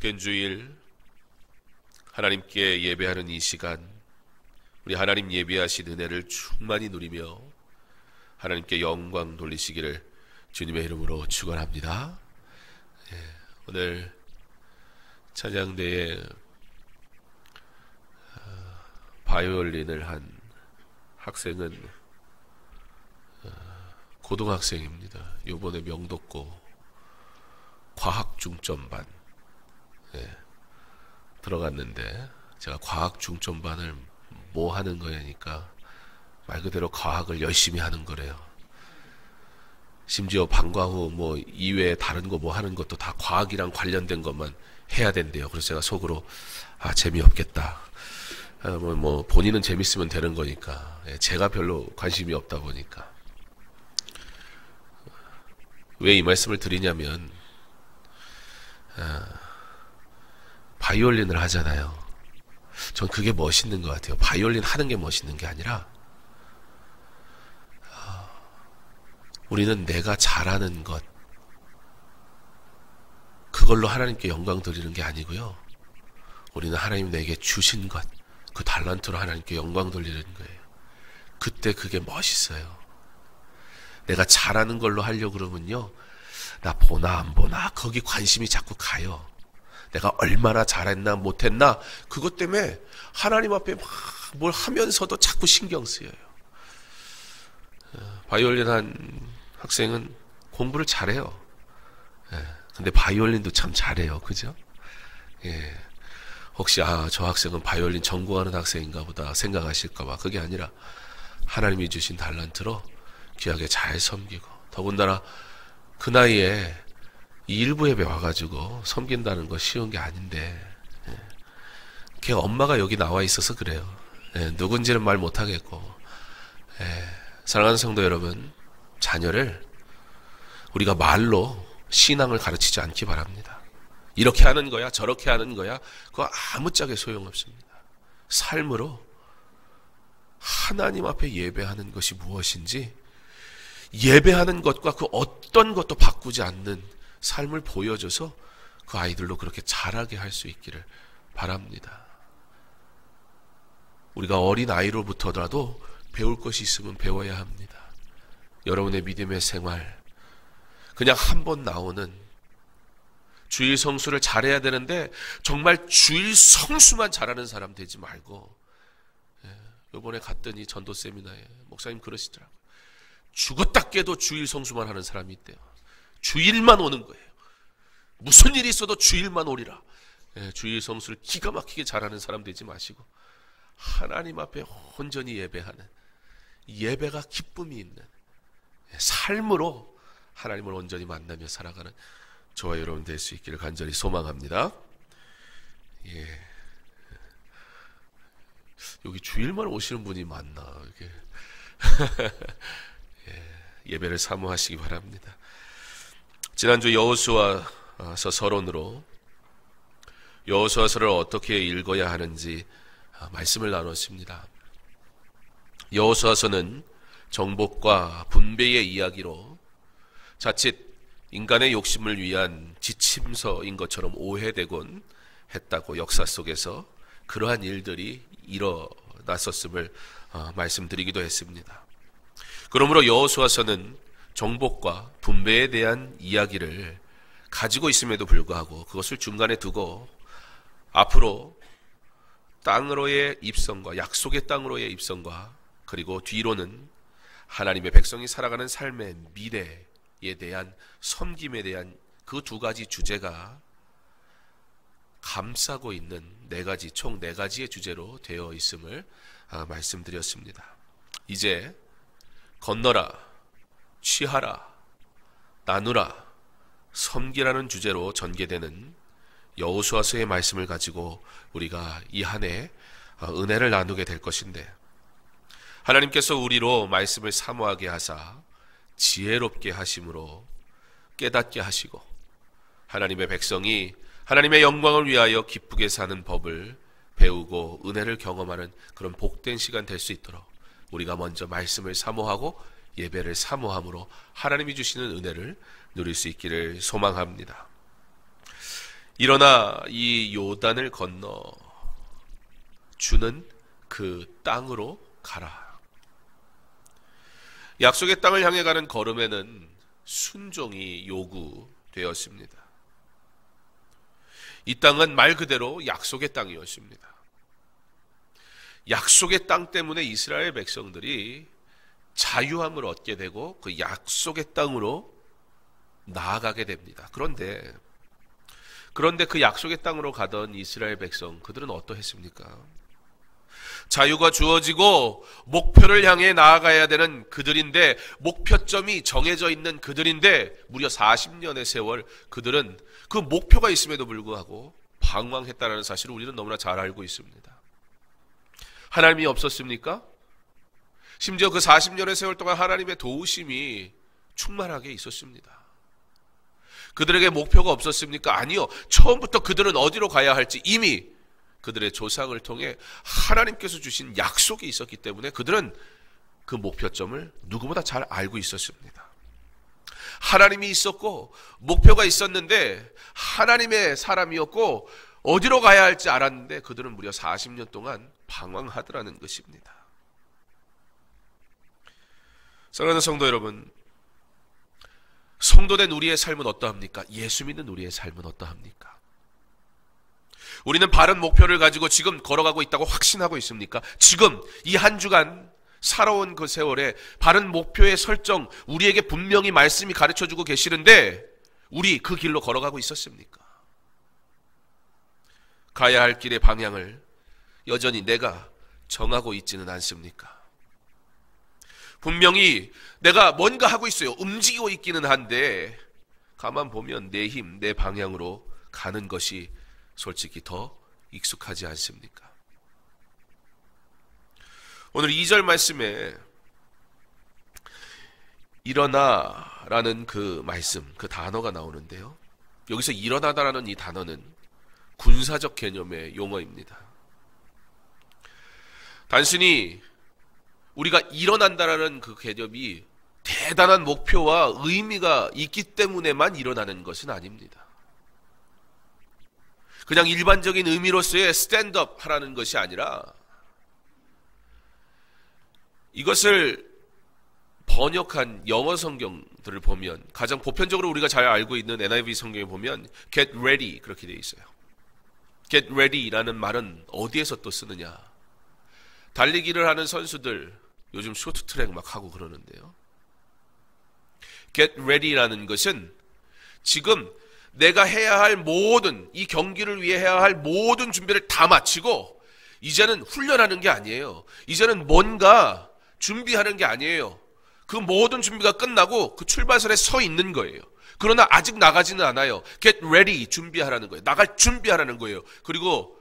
복된 주일 하나님께 예배하는 이 시간, 우리 하나님 예배하신 은혜를 충만히 누리며 하나님께 영광 돌리시기를 주님의 이름으로 축원합니다. 오늘 찬양대에 바이올린을 한 학생은 고등학생입니다. 요번에 명도고 과학 중점반 들어갔는데, 제가 과학 중점반을 뭐 하는 거냐니까 말 그대로 과학을 열심히 하는 거래요. 심지어 방과 후 뭐 이외에 다른 거 뭐 하는 것도 다 과학이랑 관련된 것만 해야 된대요. 그래서 제가 속으로 재미없겠다. 뭐 본인은 재밌으면 되는 거니까, 제가 별로 관심이 없다 보니까. 왜 이 말씀을 드리냐면, 바이올린을 하잖아요. 전 그게 멋있는 것 같아요. 바이올린 하는 게 멋있는 게 아니라, 우리는 내가 잘하는 것, 그걸로 하나님께 영광 드리는 게 아니고요. 우리는 하나님 내게 주신 것, 그 달란트로 하나님께 영광 돌리는 거예요. 그때 그게 멋있어요. 내가 잘하는 걸로 하려고 그러면요, 나 보나 안 보나 거기 관심이 자꾸 가요. 내가 얼마나 잘했나 못했나 그것 때문에 하나님 앞에 막 뭘 하면서도 자꾸 신경 쓰여요. 바이올린 한 학생은 공부를 잘해요. 근데 바이올린도 참 잘해요. 그죠? 혹시 저 학생은 바이올린 전공하는 학생인가 보다 생각하실까봐. 그게 아니라 하나님이 주신 달란트로 귀하게 잘 섬기고, 더군다나 그 나이에 이 일부 예배 와가지고 섬긴다는 거 쉬운 게 아닌데, 걔 엄마가 여기 나와 있어서 그래요. 누군지는 말 못하겠고. 사랑하는 성도 여러분, 자녀를 우리가 말로 신앙을 가르치지 않기 바랍니다. 이렇게 하는 거야 저렇게 하는 거야 그거 아무짝에 소용없습니다. 삶으로 하나님 앞에 예배하는 것이 무엇인지, 예배하는 것과 그 어떤 것도 바꾸지 않는 삶을 보여줘서 그 아이들로 그렇게 자라게 할 수 있기를 바랍니다. 우리가 어린 아이로부터라도 배울 것이 있으면 배워야 합니다. 여러분의 믿음의 생활, 그냥 한 번 나오는 주일 성수를 잘해야 되는데 정말 주일 성수만 잘하는 사람 되지 말고, 이번에 갔더니 전도 세미나에 목사님 그러시더라고요. 죽었다 깨도 주일 성수만 하는 사람이 있대요. 주일만 오는 거예요. 무슨 일이 있어도 주일만 오리라. 주일 성수를 기가 막히게 잘하는 사람 되지 마시고 하나님 앞에 온전히 예배하는, 예배가 기쁨이 있는 삶으로 하나님을 온전히 만나며 살아가는 저와 여러분 될 수 있기를 간절히 소망합니다. 여기 주일만 오시는 분이 많나 이렇게. 예배를 사모하시기 바랍니다. 지난주 여호수아서 서론으로 여호수아서를 어떻게 읽어야 하는지 말씀을 나눴습니다. 여호수아서는 정복과 분배의 이야기로 자칫 인간의 욕심을 위한 지침서인 것처럼 오해되곤 했다고, 역사 속에서 그러한 일들이 일어났었음을 말씀드리기도 했습니다. 그러므로 여호수아서는 정복과 분배에 대한 이야기를 가지고 있음에도 불구하고 그것을 중간에 두고 앞으로 땅으로의 입성과, 약속의 땅으로의 입성과, 그리고 뒤로는 하나님의 백성이 살아가는 삶의 미래에 대한 섬김에 대한 그 두 가지 주제가 감싸고 있는 총 네 가지의 주제로 되어 있음을 말씀드렸습니다. 이제 건너라, 취하라, 나누라, 섬기라는 주제로 전개되는 여호수아서의 말씀을 가지고 우리가 이 한 해 은혜를 나누게 될 것인데, 하나님께서 우리로 말씀을 사모하게 하사 지혜롭게 하심으로 깨닫게 하시고 하나님의 백성이 하나님의 영광을 위하여 기쁘게 사는 법을 배우고 은혜를 경험하는 그런 복된 시간 될 수 있도록 우리가 먼저 말씀을 사모하고 예배를 사모함으로 하나님이 주시는 은혜를 누릴 수 있기를 소망합니다. 일어나 이 요단을 건너 주는 그 땅으로 가라. 약속의 땅을 향해 가는 걸음에는 순종이 요구되었습니다. 이 땅은 말 그대로 약속의 땅이었습니다. 약속의 땅 때문에 이스라엘 백성들이 자유함을 얻게 되고 그 약속의 땅으로 나아가게 됩니다. 그런데 그 약속의 땅으로 가던 이스라엘 백성, 그들은 어떠했습니까? 자유가 주어지고 목표를 향해 나아가야 되는 그들인데, 목표점이 정해져 있는 그들인데 무려 40년의 세월 그들은 그 목표가 있음에도 불구하고 방황했다는 사실을 우리는 너무나 잘 알고 있습니다. 하나님이 없었습니까? 심지어 그 40년의 세월 동안 하나님의 도우심이 충만하게 있었습니다. 그들에게 목표가 없었습니까? 아니요. 처음부터 그들은 어디로 가야 할지 이미 그들의 조상을 통해 하나님께서 주신 약속이 있었기 때문에 그들은 그 목표점을 누구보다 잘 알고 있었습니다. 하나님이 있었고 목표가 있었는데 하나님의 사람이었고 어디로 가야 할지 알았는데 그들은 무려 40년 동안 방황하더라는 것입니다. 사랑하는 성도 여러분, 성도된 우리의 삶은 어떠합니까? 예수 믿는 우리의 삶은 어떠합니까? 우리는 바른 목표를 가지고 지금 걸어가고 있다고 확신하고 있습니까? 지금 이 한 주간 살아온 그 세월에 바른 목표의 설정, 우리에게 분명히 말씀이 가르쳐주고 계시는데 우리 그 길로 걸어가고 있었습니까? 가야 할 길의 방향을 여전히 내가 정하고 있지는 않습니까? 분명히 내가 뭔가 하고 있어요. 움직이고 있기는 한데 가만 보면 내 힘, 내 방향으로 가는 것이 솔직히 더 익숙하지 않습니까? 오늘 2절 말씀에 일어나라는 그 말씀, 그 단어가 나오는데요. 여기서 일어나다라는 이 단어는 군사적 개념의 용어입니다. 단순히 우리가 일어난다라는 그 개념이 대단한 목표와 의미가 있기 때문에만 일어나는 것은 아닙니다. 그냥 일반적인 의미로서의 스탠드업 하라는 것이 아니라 이것을 번역한 영어 성경들을 보면 가장 보편적으로 우리가 잘 알고 있는 NIV 성경에 보면 get ready 그렇게 되어 있어요. get ready라는 말은 어디에서 또 쓰느냐? 달리기를 하는 선수들 요즘 쇼트트랙 막 하고 그러는데요. get ready라는 것은 지금 내가 해야 할 모든, 이 경기를 위해 해야 할 모든 준비를 다 마치고 이제는 훈련하는 게 아니에요. 이제는 뭔가 준비하는 게 아니에요. 그 모든 준비가 끝나고 그 출발선에 서 있는 거예요. 그러나 아직 나가지는 않아요. get ready, 준비하라는 거예요. 나갈 준비하라는 거예요. 그리고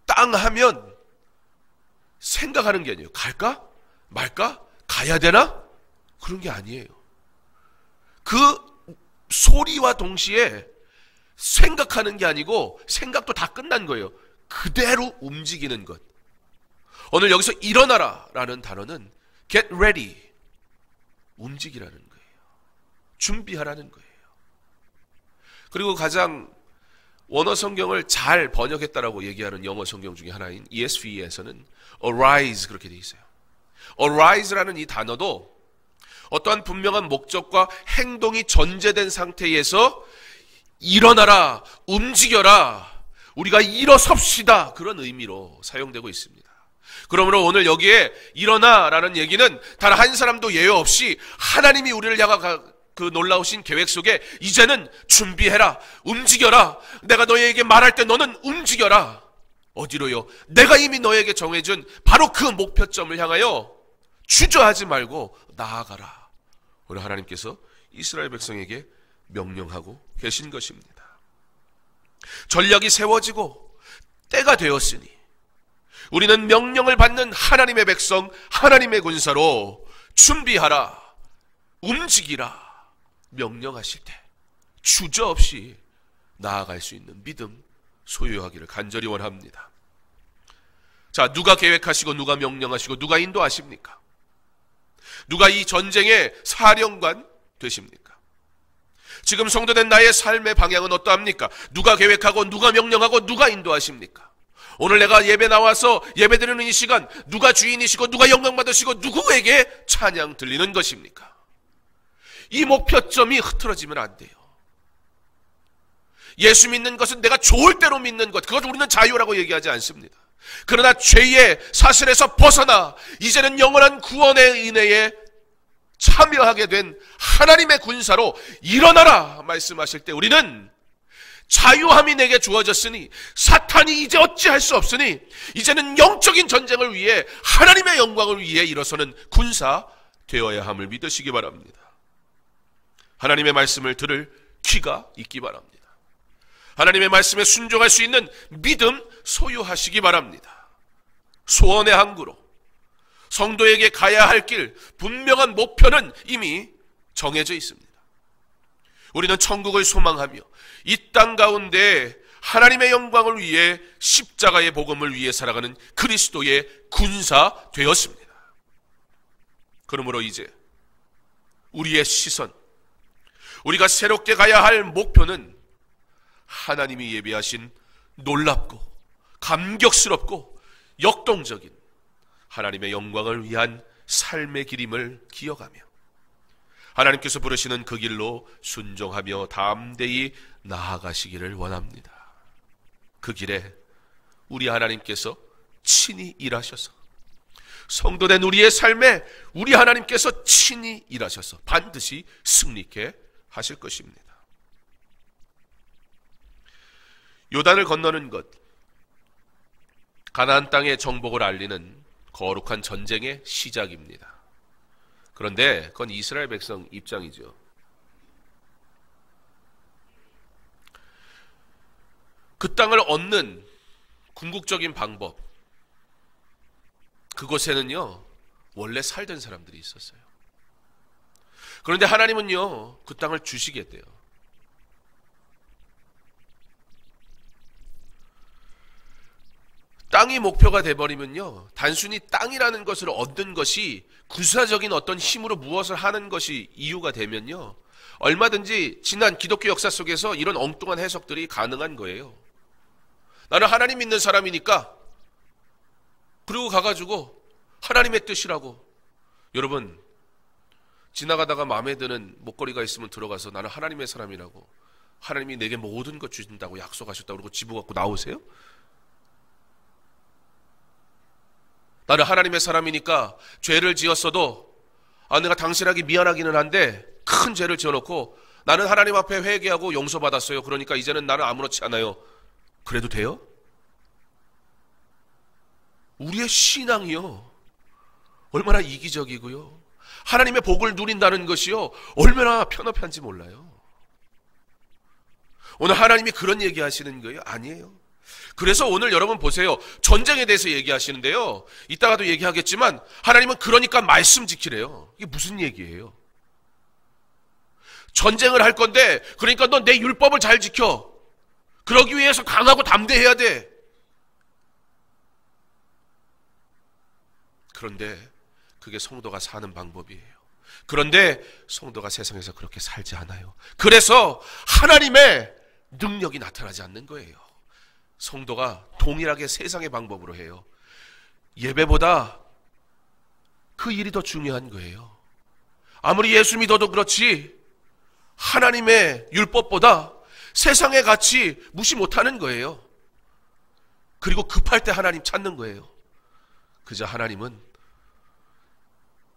땅 하면 생각하는 게 아니에요. 갈까? 말까? 가야 되나? 그런 게 아니에요. 그 소리와 동시에 생각하는 게 아니고 생각도 다 끝난 거예요. 그대로 움직이는 것. 오늘 여기서 일어나라 라는 단어는 get ready, 움직이라는 거예요. 준비하라는 거예요. 그리고 가장 원어 성경을 잘 번역했다라고 얘기하는 영어 성경 중에 하나인 ESV에서는 arise 그렇게 돼 있어요. arise라는 이 단어도 어떠한 분명한 목적과 행동이 전제된 상태에서 일어나라, 움직여라, 우리가 일어섭시다 그런 의미로 사용되고 있습니다. 그러므로 오늘 여기에 일어나라는 얘기는 단 한 사람도 예외 없이 하나님이 우리를 향한 그 놀라우신 계획 속에 이제는 준비해라, 움직여라, 내가 너에게 말할 때 너는 움직여라. 어디로요? 내가 이미 너에게 정해준 바로 그 목표점을 향하여 주저하지 말고 나아가라. 오늘 하나님께서 이스라엘 백성에게 명령하고 계신 것입니다. 전략이 세워지고 때가 되었으니 우리는 명령을 받는 하나님의 백성, 하나님의 군사로 준비하라, 움직이라 명령하실 때 주저없이 나아갈 수 있는 믿음 소유하기를 간절히 원합니다. 자, 누가 계획하시고 누가 명령하시고 누가 인도하십니까? 누가 이 전쟁의 사령관 되십니까? 지금 성도된 나의 삶의 방향은 어떠합니까? 누가 계획하고 누가 명령하고 누가 인도하십니까? 오늘 내가 예배 나와서 예배드리는 이 시간 누가 주인이시고 누가 영광 받으시고 누구에게 찬양 들리는 것입니까? 이 목표점이 흐트러지면 안 돼요. 예수 믿는 것은 내가 좋을 대로 믿는 것, 그것 우리는 자유라고 얘기하지 않습니다. 그러나 죄의 사슬에서 벗어나 이제는 영원한 구원의 은혜에 참여하게 된 하나님의 군사로 일어나라 말씀하실 때 우리는 자유함이 내게 주어졌으니 사탄이 이제 어찌할 수 없으니 이제는 영적인 전쟁을 위해 하나님의 영광을 위해 일어서는 군사 되어야 함을 믿으시기 바랍니다. 하나님의 말씀을 들을 귀가 있기 바랍니다. 하나님의 말씀에 순종할 수 있는 믿음 소유하시기 바랍니다. 소원의 항구로 성도에게 가야 할 길, 분명한 목표는 이미 정해져 있습니다. 우리는 천국을 소망하며 이 땅 가운데 하나님의 영광을 위해 십자가의 복음을 위해 살아가는 그리스도의 군사 되었습니다. 그러므로 이제 우리의 시선, 우리가 새롭게 가야 할 목표는 하나님이 예비하신 놀랍고 감격스럽고 역동적인 하나님의 영광을 위한 삶의 길임을 기억하며 하나님께서 부르시는 그 길로 순종하며 담대히 나아가시기를 원합니다. 그 길에 우리 하나님께서 친히 일하셔서 성도된 우리의 삶에 우리 하나님께서 친히 일하셔서 반드시 승리케 하실 것입니다. 요단을 건너는 것, 가나안 땅의 정복을 알리는 거룩한 전쟁의 시작입니다. 그런데 그건 이스라엘 백성 입장이죠. 그 땅을 얻는 궁극적인 방법, 그곳에는요 원래 살던 사람들이 있었어요. 그런데 하나님은요 그 땅을 주시겠대요. 땅이 목표가 돼버리면요 단순히 땅이라는 것을 얻는 것이 군사적인 어떤 힘으로 무엇을 하는 것이 이유가 되면요 얼마든지 지난 기독교 역사 속에서 이런 엉뚱한 해석들이 가능한 거예요. 나는 하나님 믿는 사람이니까 그리고 가가지고 하나님의 뜻이라고. 여러분 지나가다가 마음에 드는 목걸이가 있으면 들어가서 나는 하나님의 사람이라고 하나님이 내게 모든 것 주신다고 약속하셨다고 그러고 집어 갖고 나오세요? 나는 하나님의 사람이니까 죄를 지었어도 내가 당신에게 미안하기는 한데 큰 죄를 지어놓고 나는 하나님 앞에 회개하고 용서받았어요. 그러니까 이제는 나는 아무렇지 않아요. 그래도 돼요? 우리의 신앙이요 얼마나 이기적이고요 하나님의 복을 누린다는 것이요 얼마나 편협한지 몰라요. 오늘 하나님이 그런 얘기 하시는 거예요? 아니에요. 그래서 오늘 여러분 보세요. 전쟁에 대해서 얘기하시는데요 이따가도 얘기하겠지만 하나님은 그러니까 말씀 지키래요. 이게 무슨 얘기예요? 전쟁을 할 건데 그러니까 너 내 율법을 잘 지켜. 그러기 위해서 강하고 담대해야 돼. 그런데 그게 성도가 사는 방법이에요. 그런데 성도가 세상에서 그렇게 살지 않아요. 그래서 하나님의 능력이 나타나지 않는 거예요. 성도가 동일하게 세상의 방법으로 해요. 예배보다 그 일이 더 중요한 거예요. 아무리 예수 믿어도 그렇지 하나님의 율법보다 세상의 가치 무시 못하는 거예요. 그리고 급할 때 하나님 찾는 거예요. 그저 하나님은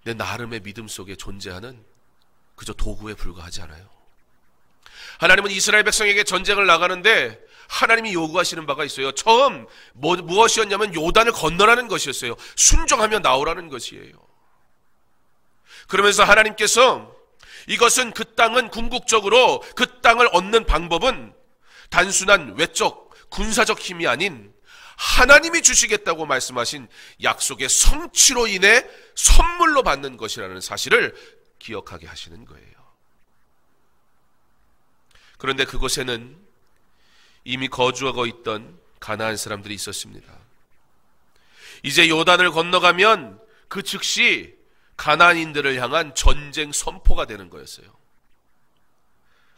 내 나름의 믿음 속에 존재하는 그저 도구에 불과하지 않아요. 하나님은 이스라엘 백성에게 전쟁을 나가는데 하나님이 요구하시는 바가 있어요. 처음 무엇이었냐면 요단을 건너라는 것이었어요. 순종하며 나오라는 것이에요. 그러면서 하나님께서 이것은 그 땅은 궁극적으로 그 땅을 얻는 방법은 단순한 외적 군사적 힘이 아닌 하나님이 주시겠다고 말씀하신 약속의 성취로 인해 선물로 받는 것이라는 사실을 기억하게 하시는 거예요. 그런데 그곳에는 이미 거주하고 있던 가나안 사람들이 있었습니다. 이제 요단을 건너가면 그 즉시 가나안인들을 향한 전쟁 선포가 되는 거였어요.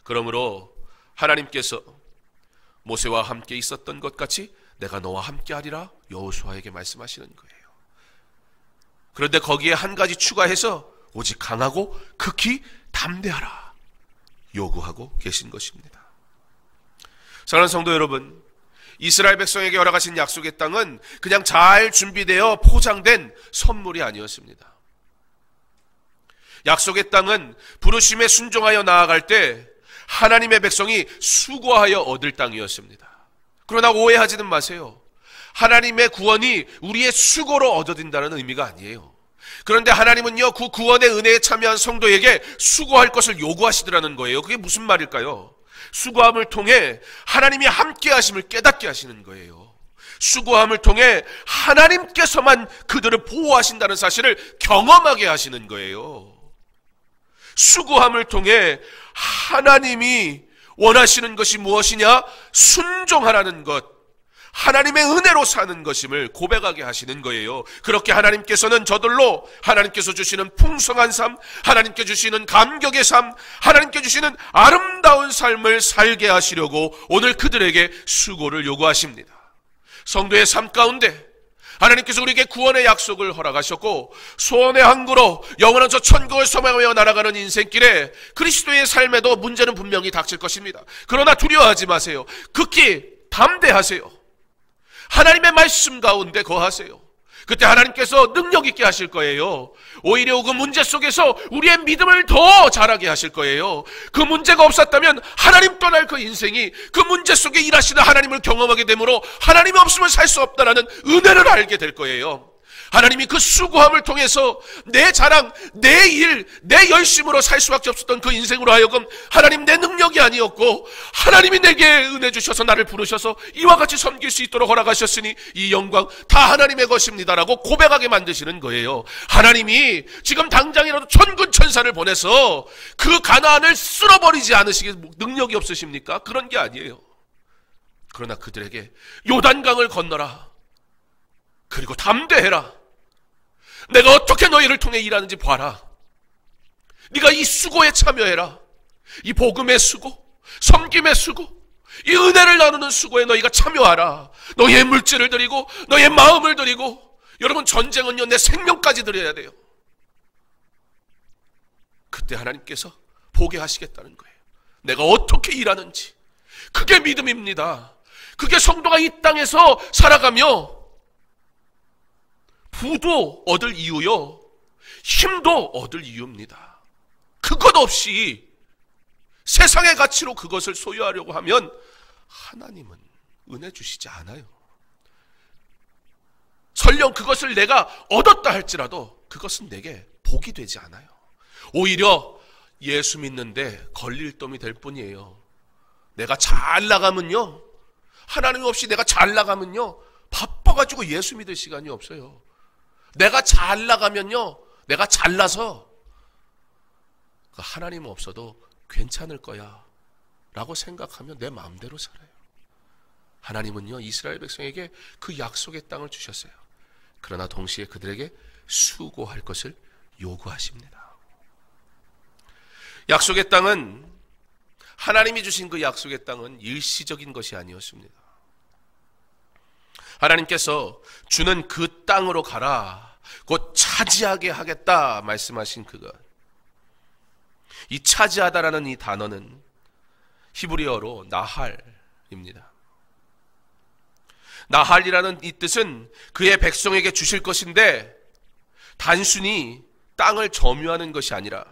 그러므로 하나님께서 모세와 함께 있었던 것 같이 내가 너와 함께 하리라 여호수아에게 말씀하시는 거예요. 그런데 거기에 한 가지 추가해서 오직 강하고 극히 담대하라 요구하고 계신 것입니다. 사랑하는 성도 여러분, 이스라엘 백성에게 허락하신 약속의 땅은 그냥 잘 준비되어 포장된 선물이 아니었습니다. 약속의 땅은 부르심에 순종하여 나아갈 때 하나님의 백성이 수고하여 얻을 땅이었습니다. 그러나 오해하지는 마세요. 하나님의 구원이 우리의 수고로 얻어진다는 의미가 아니에요. 그런데 하나님은요, 그 구원의 은혜에 참여한 성도에게 수고할 것을 요구하시더라는 거예요. 그게 무슨 말일까요? 수고함을 통해 하나님이 함께 하심을 깨닫게 하시는 거예요. 수고함을 통해 하나님께서만 그들을 보호하신다는 사실을 경험하게 하시는 거예요. 수고함을 통해 하나님이 원하시는 것이 무엇이냐? 순종하라는 것, 하나님의 은혜로 사는 것임을 고백하게 하시는 거예요. 그렇게 하나님께서는 저들로 하나님께서 주시는 풍성한 삶, 하나님께 주시는 감격의 삶, 하나님께 주시는 아름다운 삶을 살게 하시려고 오늘 그들에게 수고를 요구하십니다. 성도의 삶 가운데 하나님께서 우리에게 구원의 약속을 허락하셨고 소원의 항구로 영원한 저 천국을 소망하며 날아가는 인생길에 그리스도의 삶에도 문제는 분명히 닥칠 것입니다. 그러나 두려워하지 마세요. 극히 담대하세요. 하나님의 말씀 가운데 거하세요. 그때 하나님께서 능력 있게 하실 거예요. 오히려 그 문제 속에서 우리의 믿음을 더 자라게 하실 거예요. 그 문제가 없었다면 하나님 떠날 그 인생이 그 문제 속에 일하시는 하나님을 경험하게 되므로 하나님이 없으면 살 수 없다는 은혜를 알게 될 거예요. 하나님이 그 수고함을 통해서 내 자랑, 내 일, 내 열심으로 살 수밖에 없었던 그 인생으로 하여금 하나님 내 능력이 아니었고 하나님이 내게 은혜 주셔서 나를 부르셔서 이와 같이 섬길 수 있도록 허락하셨으니 이 영광 다 하나님의 것입니다라고 고백하게 만드시는 거예요. 하나님이 지금 당장이라도 천군 천사를 보내서 그 가나안을 쓸어버리지 않으시게 능력이 없으십니까? 그런 게 아니에요. 그러나 그들에게 요단강을 건너라. 그리고 담대해라. 내가 어떻게 너희를 통해 일하는지 봐라. 네가 이 수고에 참여해라. 이 복음의 수고, 섬김의 수고, 이 은혜를 나누는 수고에 너희가 참여하라. 너희의 물질을 드리고 너희의 마음을 드리고, 여러분 전쟁은요 내 생명까지 드려야 돼요. 그때 하나님께서 보게 하시겠다는 거예요. 내가 어떻게 일하는지. 그게 믿음입니다. 그게 성도가 이 땅에서 살아가며 부도 얻을 이유요, 힘도 얻을 이유입니다. 그것 없이 세상의 가치로 그것을 소유하려고 하면 하나님은 은혜 주시지 않아요. 설령 그것을 내가 얻었다 할지라도 그것은 내게 복이 되지 않아요. 오히려 예수 믿는데 걸릴돈이 될 뿐이에요. 내가 잘 나가면요, 하나님 없이 내가 잘 나가면요 바빠가지고 예수 믿을 시간이 없어요. 내가 잘 나가면요, 내가 잘나서 하나님 없어도 괜찮을 거야 라고 생각하면 내 마음대로 살아요. 하나님은요 이스라엘 백성에게 그 약속의 땅을 주셨어요. 그러나 동시에 그들에게 수고할 것을 요구하십니다. 약속의 땅은, 하나님이 주신 그 약속의 땅은 일시적인 것이 아니었습니다. 하나님께서 주는 그 땅으로 가라, 곧 차지하게 하겠다 말씀하신 그것. 이 차지하다라는 이 단어는 히브리어로 나할입니다. 나할이라는 이 뜻은 그의 백성에게 주실 것인데 단순히 땅을 점유하는 것이 아니라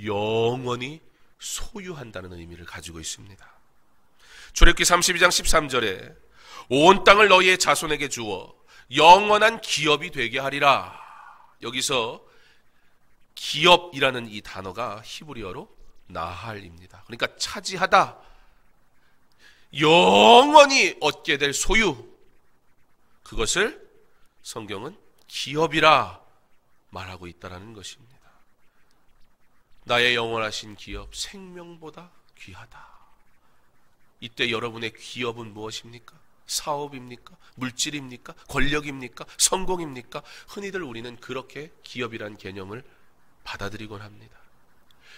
영원히 소유한다는 의미를 가지고 있습니다. 출애굽기 32장 13절에 온 땅을 너희의 자손에게 주어 영원한 기업이 되게 하리라. 여기서 기업이라는 이 단어가 히브리어로 나할입니다. 그러니까 차지하다, 영원히 얻게 될 소유, 그것을 성경은 기업이라 말하고 있다는 것입니다. 나의 영원하신 기업, 생명보다 귀하다. 이때 여러분의 기업은 무엇입니까? 사업입니까? 물질입니까? 권력입니까? 성공입니까? 흔히들 우리는 그렇게 기업이란 개념을 받아들이곤 합니다.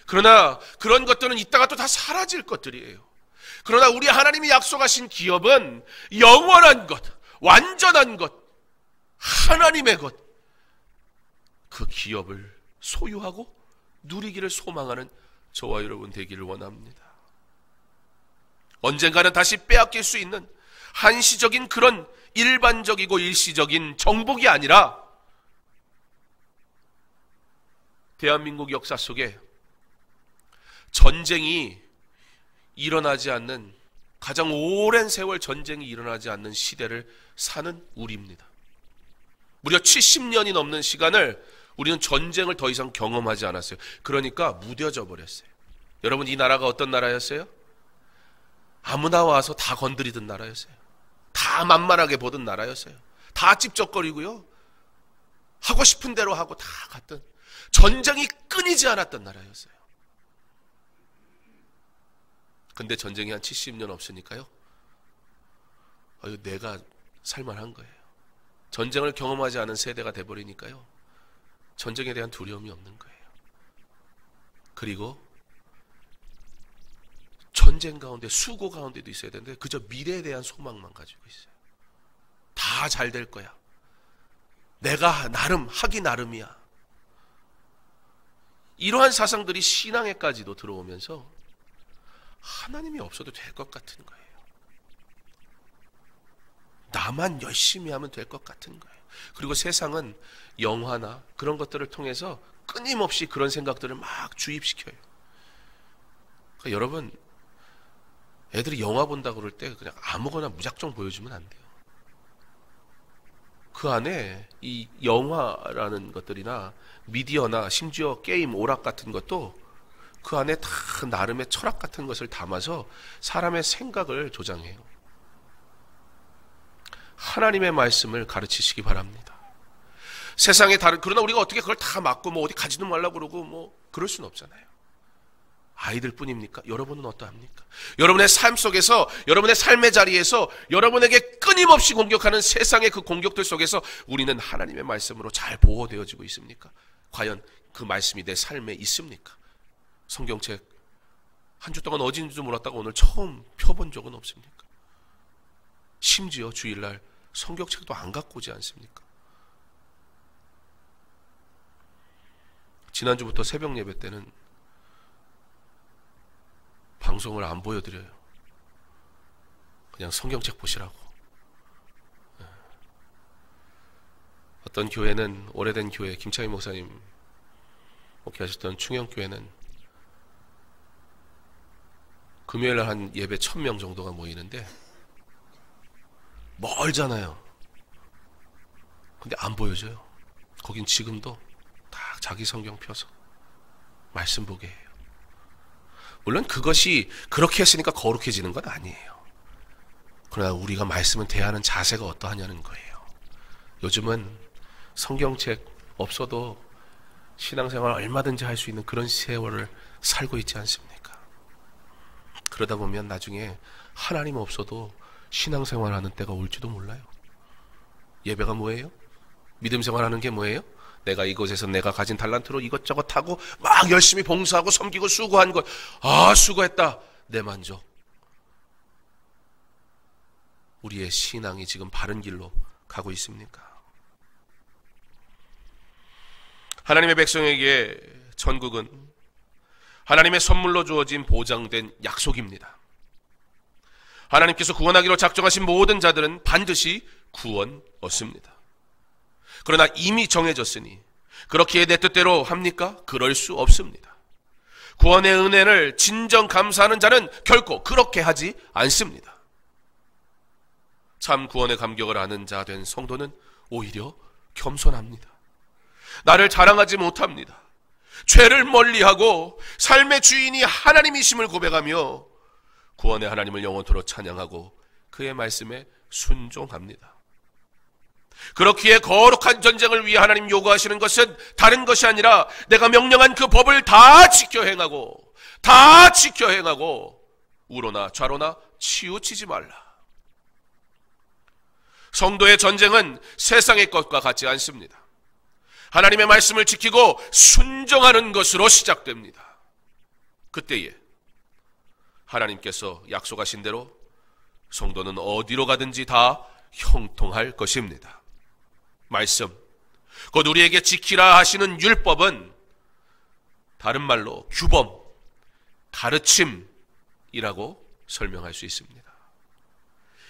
그러나 그런 것들은 이따가 또 다 사라질 것들이에요. 그러나 우리 하나님이 약속하신 기업은 영원한 것, 완전한 것, 하나님의 것, 그 기업을 소유하고 누리기를 소망하는 저와 여러분 되기를 원합니다. 언젠가는 다시 빼앗길 수 있는 한시적인 그런 일반적이고 일시적인 정복이 아니라 대한민국 역사 속에 전쟁이 일어나지 않는, 가장 오랜 세월 전쟁이 일어나지 않는 시대를 사는 우리입니다. 무려 70년이 넘는 시간을 우리는 전쟁을 더 이상 경험하지 않았어요. 그러니까 무뎌져 버렸어요. 여러분, 이 나라가 어떤 나라였어요? 아무나 와서 다 건드리던 나라였어요. 다 만만하게 보던 나라였어요. 다 찝쩍거리고요, 하고 싶은 대로 하고 다 갔던, 전쟁이 끊이지 않았던 나라였어요. 근데 전쟁이 한 70년 없으니까요, 내가 살만한 거예요. 전쟁을 경험하지 않은 세대가 돼버리니까요, 전쟁에 대한 두려움이 없는 거예요. 그리고 전쟁 가운데, 수고 가운데도 있어야 되는데 그저 미래에 대한 소망만 가지고 있어요. 다 잘 될 거야. 내가 나름 하기 나름이야. 이러한 사상들이 신앙에까지도 들어오면서 하나님이 없어도 될 것 같은 거예요. 나만 열심히 하면 될 것 같은 거예요. 그리고 세상은 영화나 그런 것들을 통해서 끊임없이 그런 생각들을 막 주입시켜요. 그러니까 여러분, 애들이 영화 본다고 그럴 때 그냥 아무거나 무작정 보여주면 안 돼요. 그 안에 이 영화라는 것들이나 미디어나 심지어 게임, 오락 같은 것도 그 안에 다 나름의 철학 같은 것을 담아서 사람의 생각을 조장해요. 하나님의 말씀을 가르치시기 바랍니다. 세상에 다른, 그러나 우리가 어떻게 그걸 다 막고 어디 가지도 말라고 그러고 그럴 수는 없잖아요. 아이들 뿐입니까? 여러분은 어떠합니까? 여러분의 삶 속에서, 여러분의 삶의 자리에서 여러분에게 끊임없이 공격하는 세상의 그 공격들 속에서 우리는 하나님의 말씀으로 잘 보호되어지고 있습니까? 과연 그 말씀이 내 삶에 있습니까? 성경책 한 주 동안 어딘지도 몰랐다가 오늘 처음 펴본 적은 없습니까? 심지어 주일날 성경책도 안 갖고 오지 않습니까? 지난주부터 새벽 예배 때는 방송을 안 보여드려요. 그냥 성경책 보시라고. 어떤 교회는, 오래된 교회, 김창희 목사님 목회하셨던 충영교회는 금요일날 한 예배 1000명 정도가 모이는데 멀잖아요. 근데 안 보여줘요. 거긴 지금도 다 자기 성경 펴서 말씀 보게 해요. 물론 그것이 그렇게 했으니까 거룩해지는 건 아니에요. 그러나 우리가 말씀을 대하는 자세가 어떠하냐는 거예요. 요즘은 성경책 없어도 신앙생활 얼마든지 할 수 있는 그런 세월을 살고 있지 않습니까? 그러다 보면 나중에 하나님 없어도 신앙생활하는 때가 올지도 몰라요. 예배가 뭐예요? 믿음 생활하는 게 뭐예요? 내가 이곳에서 내가 가진 달란트로 이것저것 하고 막 열심히 봉사하고 섬기고 수고한 것, 수고했다, 내 만족. 우리의 신앙이 지금 바른 길로 가고 있습니까? 하나님의 백성에게 천국은 하나님의 선물로 주어진 보장된 약속입니다. 하나님께서 구원하기로 작정하신 모든 자들은 반드시 구원 얻습니다. 그러나 이미 정해졌으니 그렇기에 내 뜻대로 합니까? 그럴 수 없습니다. 구원의 은혜를 진정 감사하는 자는 결코 그렇게 하지 않습니다. 참 구원의 감격을 아는 자 된 성도는 오히려 겸손합니다. 나를 자랑하지 못합니다. 죄를 멀리하고 삶의 주인이 하나님이심을 고백하며 구원의 하나님을 영원토록 찬양하고 그의 말씀에 순종합니다. 그렇기에 거룩한 전쟁을 위해 하나님 요구하시는 것은 다른 것이 아니라 내가 명령한 그 법을 다 지켜 행하고 우로나 좌로나 치우치지 말라. 성도의 전쟁은 세상의 것과 같지 않습니다. 하나님의 말씀을 지키고 순종하는 것으로 시작됩니다. 그때에 하나님께서 약속하신 대로 성도는 어디로 가든지 다 형통할 것입니다. 말씀, 곧 우리에게 지키라 하시는 율법은 다른 말로 규범, 가르침이라고 설명할 수 있습니다.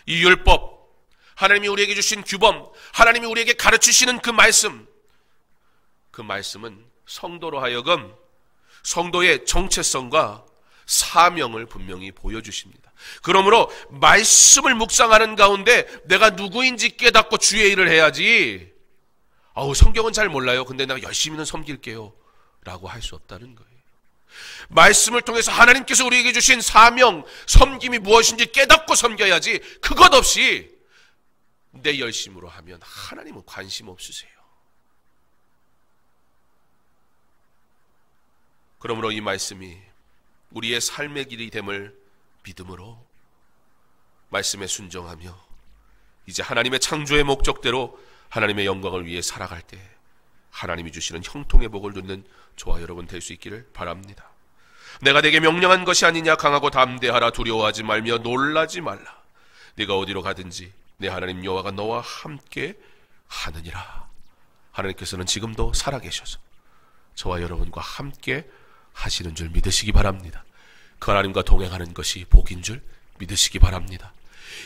이 율법, 하나님이 우리에게 주신 규범, 하나님이 우리에게 가르치시는 그 말씀은 성도로 하여금 성도의 정체성과 사명을 분명히 보여주십니다. 그러므로 말씀을 묵상하는 가운데 내가 누구인지 깨닫고 주의 일을 해야지, 성경은 잘 몰라요, 근데 내가 열심히는 섬길게요 라고 할 수 없다는 거예요. 말씀을 통해서 하나님께서 우리에게 주신 사명, 섬김이 무엇인지 깨닫고 섬겨야지, 그것 없이 내 열심으로 하면 하나님은 관심 없으세요. 그러므로 이 말씀이 우리의 삶의 길이 됨을 믿음으로 말씀에 순종하며 이제 하나님의 창조의 목적대로 하나님의 영광을 위해 살아갈 때 하나님이 주시는 형통의 복을 누리는 저와 여러분 될 수 있기를 바랍니다. 내가 내게 명령한 것이 아니냐, 강하고 담대하라, 두려워하지 말며 놀라지 말라. 네가 어디로 가든지 내 하나님 여호와가 너와 함께 하느니라. 하나님께서는 지금도 살아계셔서 저와 여러분과 함께 하시는 줄 믿으시기 바랍니다. 그 하나님과 동행하는 것이 복인 줄 믿으시기 바랍니다.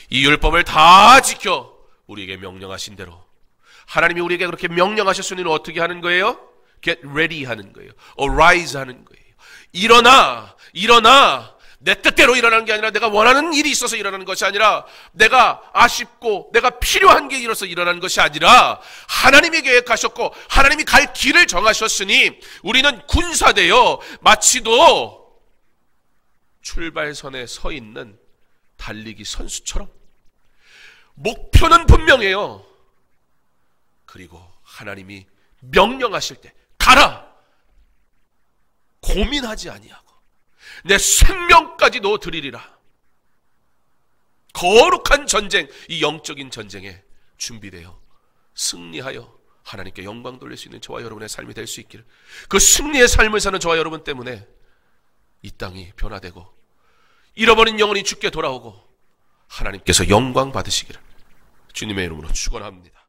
이 율법을 다 지켜 우리에게 명령하신 대로, 하나님이 우리에게 그렇게 명령하셨으니 어떻게 하는 거예요? Get ready 하는 거예요. Arise 하는 거예요. 일어나. 내 뜻대로 일어나는 게 아니라, 내가 원하는 일이 있어서 일어나는 것이 아니라, 내가 아쉽고 내가 필요한 게 있어서 일어나는 것이 아니라, 하나님이 계획하셨고 하나님이 갈 길을 정하셨으니 우리는 군사되어 마치도 출발선에 서 있는 달리기 선수처럼 목표는 분명해요. 그리고 하나님이 명령하실 때 가라, 고민하지 아니하고 내 생명까지도 드리리라. 거룩한 전쟁, 이 영적인 전쟁에 준비되어 승리하여 하나님께 영광 돌릴 수 있는 저와 여러분의 삶이 될 수 있기를, 그 승리의 삶을 사는 저와 여러분 때문에 이 땅이 변화되고 잃어버린 영혼이 주께 돌아오고 하나님께서 영광 받으시기를 주님의 이름으로 축원합니다.